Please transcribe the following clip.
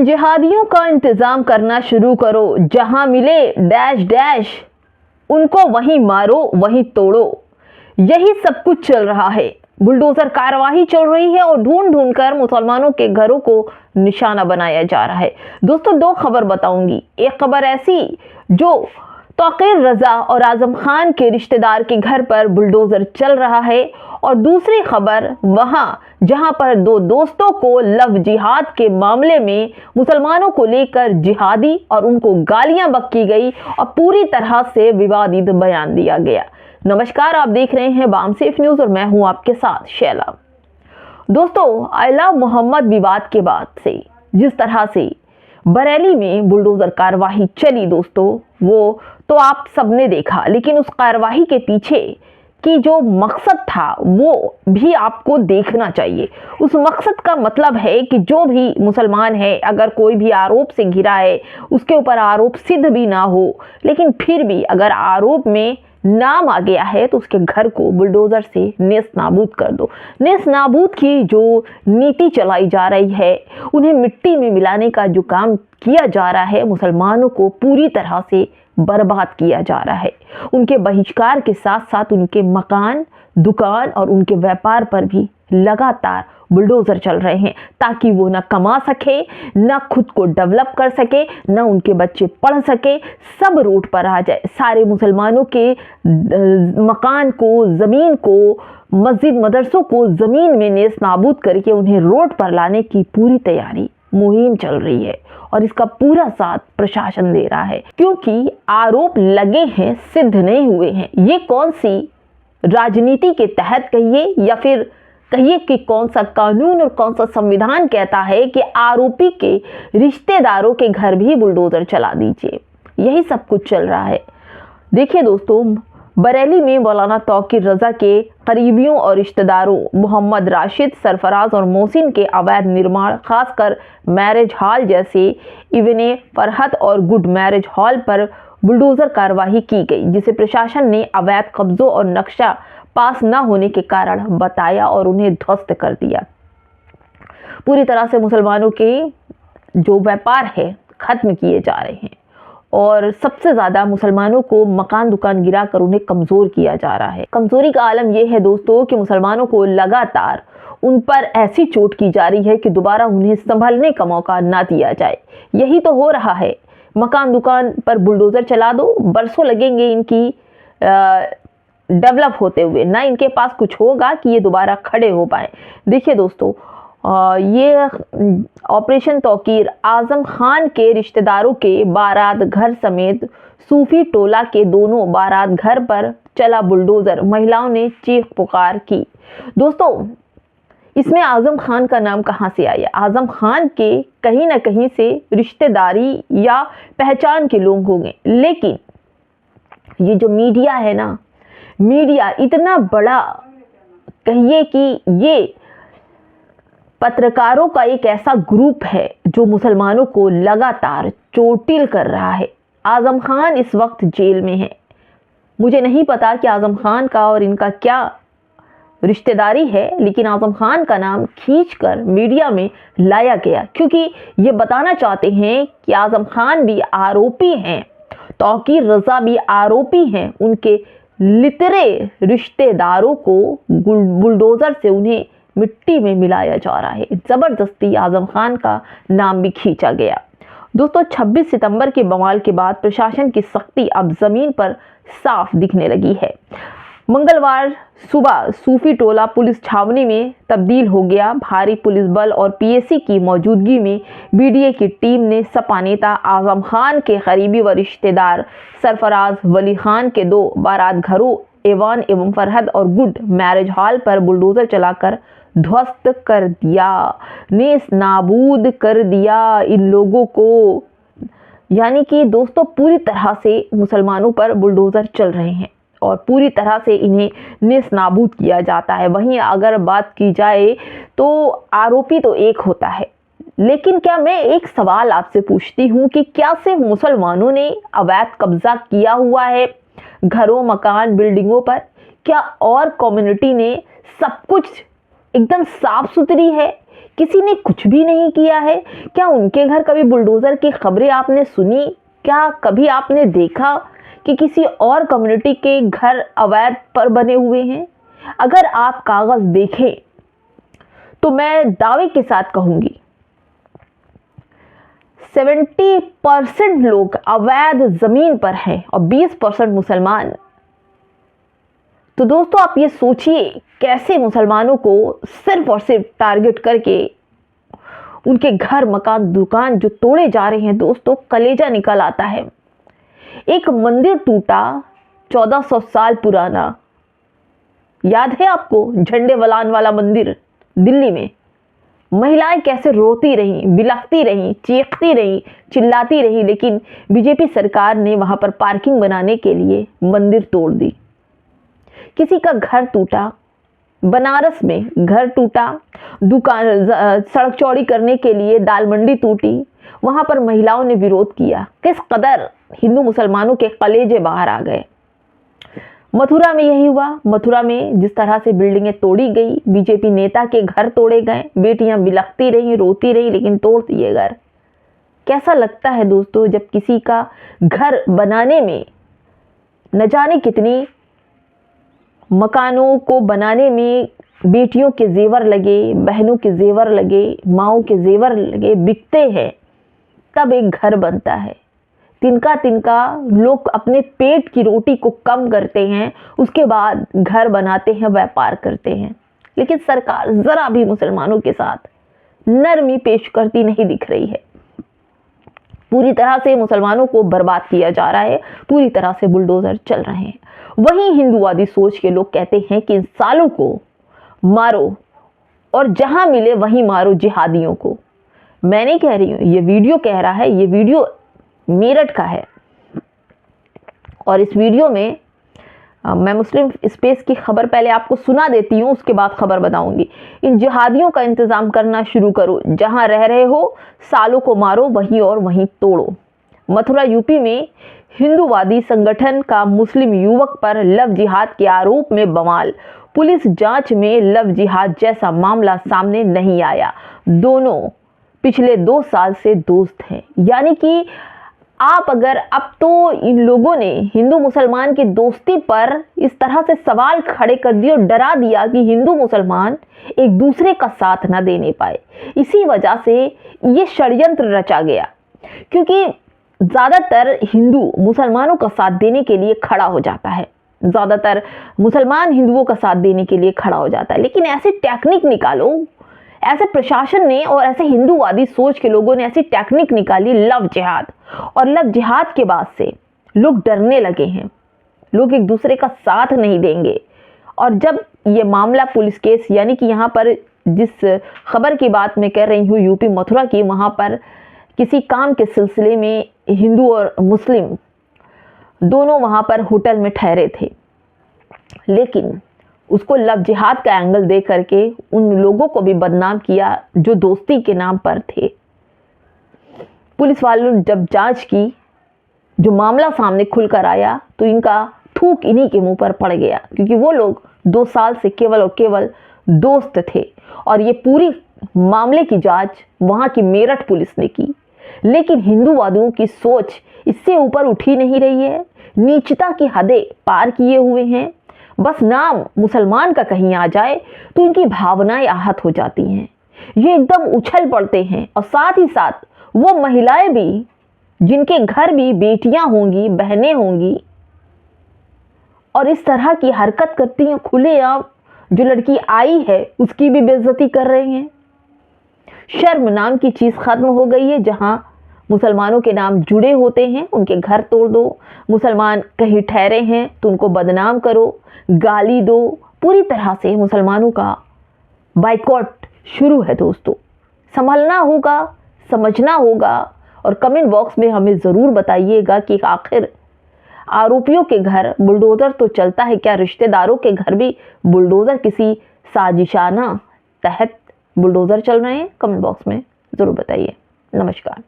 उन जिहादियों का इंतजाम करना शुरू करो, जहां मिले डैश डैश उनको वहीं मारो वहीं तोड़ो। यही सब कुछ चल रहा है। बुलडोजर कार्यवाही चल रही है और ढूंढ ढूंढ कर मुसलमानों के घरों को निशाना बनाया जा रहा है। दोस्तों, दो खबर बताऊंगी। एक खबर ऐसी जो तौकीर रजा और आजम खान के रिश्तेदार के घर पर बुलडोजर चल रहा है, और दूसरी खबर वहां जहां पर दो दोस्तों को लव जिहाद के मामले में मुसलमानों को लेकर जिहादी और उनको गालियां बक्की गई और पूरी तरह से विवादित बयान दिया गया। नमस्कार, आप देख रहे हैं बामसेफ न्यूज और मैं हूं आपके साथ शैला। दोस्तों, आई लव मोहम्मद विवाद के बाद से जिस तरह से बरेली में बुलडोजर कार्यवाही चली दोस्तों, वो तो आप सबने देखा, लेकिन उस कार्यवाही के पीछे कि जो मकसद था वो भी आपको देखना चाहिए। उस मकसद का मतलब है कि जो भी मुसलमान है, अगर कोई भी आरोप से घिरा है, उसके ऊपर आरोप सिद्ध भी ना हो, लेकिन फिर भी अगर आरोप में नाम आ गया है तो उसके घर को बुलडोजर से नेस्त नाबूद कर दो। नेस्त नाबूद की जो नीति चलाई जा रही है, उन्हें मिट्टी में मिलाने का जो काम किया जा रहा है, मुसलमानों को पूरी तरह से बर्बाद किया जा रहा है। उनके बहिष्कार के साथ साथ उनके मकान, दुकान और उनके व्यापार पर भी लगातार बुलडोजर चल रहे हैं, ताकि वो ना कमा सके, ना खुद को डेवलप कर सके, ना उनके बच्चे पढ़ सके, सब रोड पर आ जाए। सारे मुसलमानों के मकान को, ज़मीन को, मस्जिद मदरसों को ज़मीन में नेस्त नाबूद करके उन्हें रोड पर लाने की पूरी तैयारी, मुहिम चल रही है और इसका पूरा साथ प्रशासन दे रहा है, क्योंकि आरोप लगे हैं, सिद्ध नहीं हुए हैं। ये कौन सी राजनीति के तहत कहिए या फिर कहिए कि कौन सा कानून और कौन सा संविधान कहता है कि आरोपी के रिश्तेदारों के घर भी बुलडोजर चला दीजिए। यही सब कुछ चल रहा है। देखिए दोस्तों, बरेली में मौलाना तौकीर रजा के करीबियों और रिश्तेदारों मोहम्मद राशिद, सरफराज और मोहसिन के अवैध निर्माण, खासकर मैरिज हॉल जैसे इवने फरहत और गुड मैरिज हॉल पर बुलडोजर कार्रवाई की गई, जिसे प्रशासन ने अवैध कब्जों और नक्शा पास न होने के कारण बताया और उन्हें ध्वस्त कर दिया। पूरी तरह से मुसलमानों के जो व्यापार है खत्म किए जा रहे हैं और सबसे ज्यादा मुसलमानों को मकान दुकान गिरा कर उन्हें कमजोर किया जा रहा है। कमजोरी का आलम यह है दोस्तों कि मुसलमानों को लगातार उन पर ऐसी चोट की जा रही है कि दोबारा उन्हें संभलने का मौका ना दिया जाए। यही तो हो रहा है। मकान दुकान पर बुलडोजर चला दो, बरसों लगेंगे इनकी डेवलप होते हुए, ना इनके पास कुछ होगा कि ये दोबारा खड़े हो पाए। देखिए दोस्तों, ये ऑपरेशन तौकीर आजम खान के रिश्तेदारों के बारात घर समेत सूफी टोला के दोनों बारात घर पर चला बुलडोजर। महिलाओं ने चीख पुकार की। दोस्तों, इसमें आजम खान का नाम कहां से आया? आजम खान के कहीं ना कहीं से रिश्तेदारी या पहचान के लोग होंगे, लेकिन ये जो मीडिया है ना, मीडिया इतना बड़ा, कहिए कि ये पत्रकारों का एक ऐसा ग्रुप है जो मुसलमानों को लगातार चोटिल कर रहा है। आजम खान इस वक्त जेल में है। मुझे नहीं पता कि आजम खान का और इनका क्या रिश्तेदारी है, लेकिन आजम खान का नाम खींचकर मीडिया में लाया गया क्योंकि ये बताना चाहते हैं कि आजम खान भी आरोपी हैं, तौकीर रजा भी आरोपी हैं। उनके लितरे रिश्तेदारों को बुलडोजर से उन्हें मिट्टी में मिलाया जा रहा है। जबरदस्ती आजम खान का नाम भी खींचा गया। दोस्तों, 26 सितंबर के बवाल के बाद प्रशासन की सख्ती अब जमीन पर साफ दिखने लगी है। मंगलवार सुबह सूफी टोला पुलिस छावनी में तब्दील हो गया। भारी पुलिस बल और पीएसी की मौजूदगी में बीडीए की टीम ने सपा नेता आजम खान के करीबी व रिश्तेदार सरफराज वली खान के 2 बारात घरों एवान एवं फरहद और गुड मैरिज हॉल पर बुलडोजर चलाकर ध्वस्त कर दिया, नेस्त नाबूद कर दिया इन लोगों को। यानी कि दोस्तों, पूरी तरह से मुसलमानों पर बुलडोजर चल रहे हैं और पूरी तरह से इन्हें नेस्त नाबूद किया जाता है। वहीं अगर बात की जाए तो आरोपी तो एक होता है, लेकिन क्या मैं एक सवाल आपसे पूछती हूँ कि क्या सिर्फ मुसलमानों ने अवैध कब्जा किया हुआ है घरों, मकान, बिल्डिंगों पर? क्या और कम्युनिटी ने सब कुछ एकदम साफ सुथरी है? किसी ने कुछ भी नहीं किया है। क्या उनके घर कभी बुलडोज़र की खबरें आपने सुनी? क्या कभी आपने देखा कि किसी और कम्युनिटी के घर अवैध पर बने हुए हैं? अगर आप कागज़ देखें तो मैं दावे के साथ कहूँगी 70% लोग अवैध ज़मीन पर हैं और 20% मुसलमान। तो दोस्तों आप ये सोचिए कैसे मुसलमानों को सिर्फ और सिर्फ टारगेट करके उनके घर मकान दुकान जो तोड़े जा रहे हैं। दोस्तों कलेजा निकल आता है। एक मंदिर टूटा 1400 साल पुराना, याद है आपको? झंडे वलान वाला मंदिर दिल्ली में। महिलाएं कैसे रोती रहीं, बिलखती रहीं, चीखती रहीं, चिल्लाती रहीं, लेकिन बीजेपी सरकार ने वहां पर पार्किंग बनाने के लिए मंदिर तोड़ दी। किसी का घर टूटा, बनारस में घर टूटा, दुकान सड़क चौड़ी करने के लिए दाल मंडी टूटी, वहां पर महिलाओं ने विरोध किया। किस कदर हिंदू मुसलमानों के कलेजे बाहर आ गए। मथुरा में यही हुआ। मथुरा में जिस तरह से बिल्डिंगें तोड़ी गई, बीजेपी नेता के घर तोड़े गए, बेटियां बिलखती रहीं, रोती रहीं, लेकिन तोड़ दिए घर। कैसा लगता है दोस्तों जब किसी का घर बनाने में न जाने कितनी, मकानों को बनाने में बेटियों के जेवर लगे, बहनों के जेवर लगे, माओं के जेवर लगे, बिकते हैं, तब एक घर बनता है। तिनका तिनका लोग अपने पेट की रोटी को कम करते हैं, उसके बाद घर बनाते हैं, व्यापार करते हैं। लेकिन सरकार जरा भी मुसलमानों के साथ नरमी पेश करती नहीं दिख रही है। पूरी तरह से मुसलमानों को बर्बाद किया जा रहा है, पूरी तरह से बुलडोजर चल रहे हैं। वहीं हिंदुवादी सोच के लोग कहते हैं कि इन सालों को मारो और जहां मिले वहीं मारो जिहादियों को। मैं नहीं कह रही हूं, ये वीडियो कह रहा है, ये वीडियो मेरठ का है। और इस वीडियो में मैं मुस्लिम स्पेस की खबर पहले आपको सुना देती हूँ, उसके बाद खबर बताऊंगी। इन जिहादियों का इंतजाम करना शुरू करो, जहां रह रहे हो सालों को मारो, वहीं और वहीं तोड़ो। मथुरा यूपी में हिंदूवादी संगठन का मुस्लिम युवक पर लव जिहाद के आरोप में बवाल। पुलिस जांच में लव जिहाद जैसा मामला सामने नहीं आया। दोनों पिछले 2 साल से दोस्त हैं। यानी कि आप अगर अब तो इन लोगों ने हिंदू मुसलमान की दोस्ती पर इस तरह से सवाल खड़े कर दिए और डरा दिया कि हिंदू मुसलमान एक दूसरे का साथ ना देने पाए। इसी वजह से ये षड्यंत्र रचा गया, क्योंकि ज़्यादातर हिंदू मुसलमानों का साथ देने के लिए खड़ा हो जाता है, ज़्यादातर मुसलमान हिंदुओं का साथ देने के लिए खड़ा हो जाता है। लेकिन ऐसी टेक्निक निकालो, ऐसे प्रशासन ने और ऐसे हिंदूवादी सोच के लोगों ने ऐसी टेक्निक निकाली लव जिहाद, और लव जिहाद के बाद से लोग डरने लगे हैं। लोग एक दूसरे का साथ नहीं देंगे। और जब ये मामला पुलिस केस, यानी कि यहाँ पर जिस खबर की बात मैं कर रही हूँ यूपी मथुरा की, वहाँ पर किसी काम के सिलसिले में हिंदू और मुस्लिम दोनों वहाँ पर होटल में ठहरे थे, लेकिन उसको लव जिहाद का एंगल दे करके उन लोगों को भी बदनाम किया जो दोस्ती के नाम पर थे। पुलिस वालों ने जब जांच की, जो मामला सामने खुलकर आया, तो इनका थूक इन्हीं के मुंह पर पड़ गया, क्योंकि वो लोग 2 साल से केवल और केवल दोस्त थे। और ये पूरी मामले की जांच वहां की मेरठ पुलिस ने की। लेकिन हिंदूवादियों की सोच इससे ऊपर उठी नहीं रही है, नीचता की हदें पार किए हुए हैं। बस नाम मुसलमान का कहीं आ जाए तो उनकी भावनाएं आहत हो जाती हैं, ये एकदम उछल पड़ते हैं। और साथ ही साथ वो महिलाएं भी, जिनके घर भी बेटियां होंगी, बहनें होंगी, और इस तरह की हरकत करती हैं खुलेआम, जो लड़की आई है उसकी भी बेइज्जती कर रहे हैं। शर्म नाम की चीज खत्म हो गई है। जहां मुसलमानों के नाम जुड़े होते हैं उनके घर तोड़ दो, मुसलमान कहीं ठहरे हैं तो उनको बदनाम करो, गाली दो। पूरी तरह से मुसलमानों का बाइकॉट शुरू है। दोस्तों संभलना होगा, समझना होगा, और कमेंट बॉक्स में हमें ज़रूर बताइएगा कि आखिर आरोपियों के घर बुलडोज़र तो चलता है, क्या रिश्तेदारों के घर भी बुलडोज़र किसी साजिशाना तहत बुलडोज़र चल रहे हैं? कमेंट बॉक्स में ज़रूर बताइए। नमस्कार।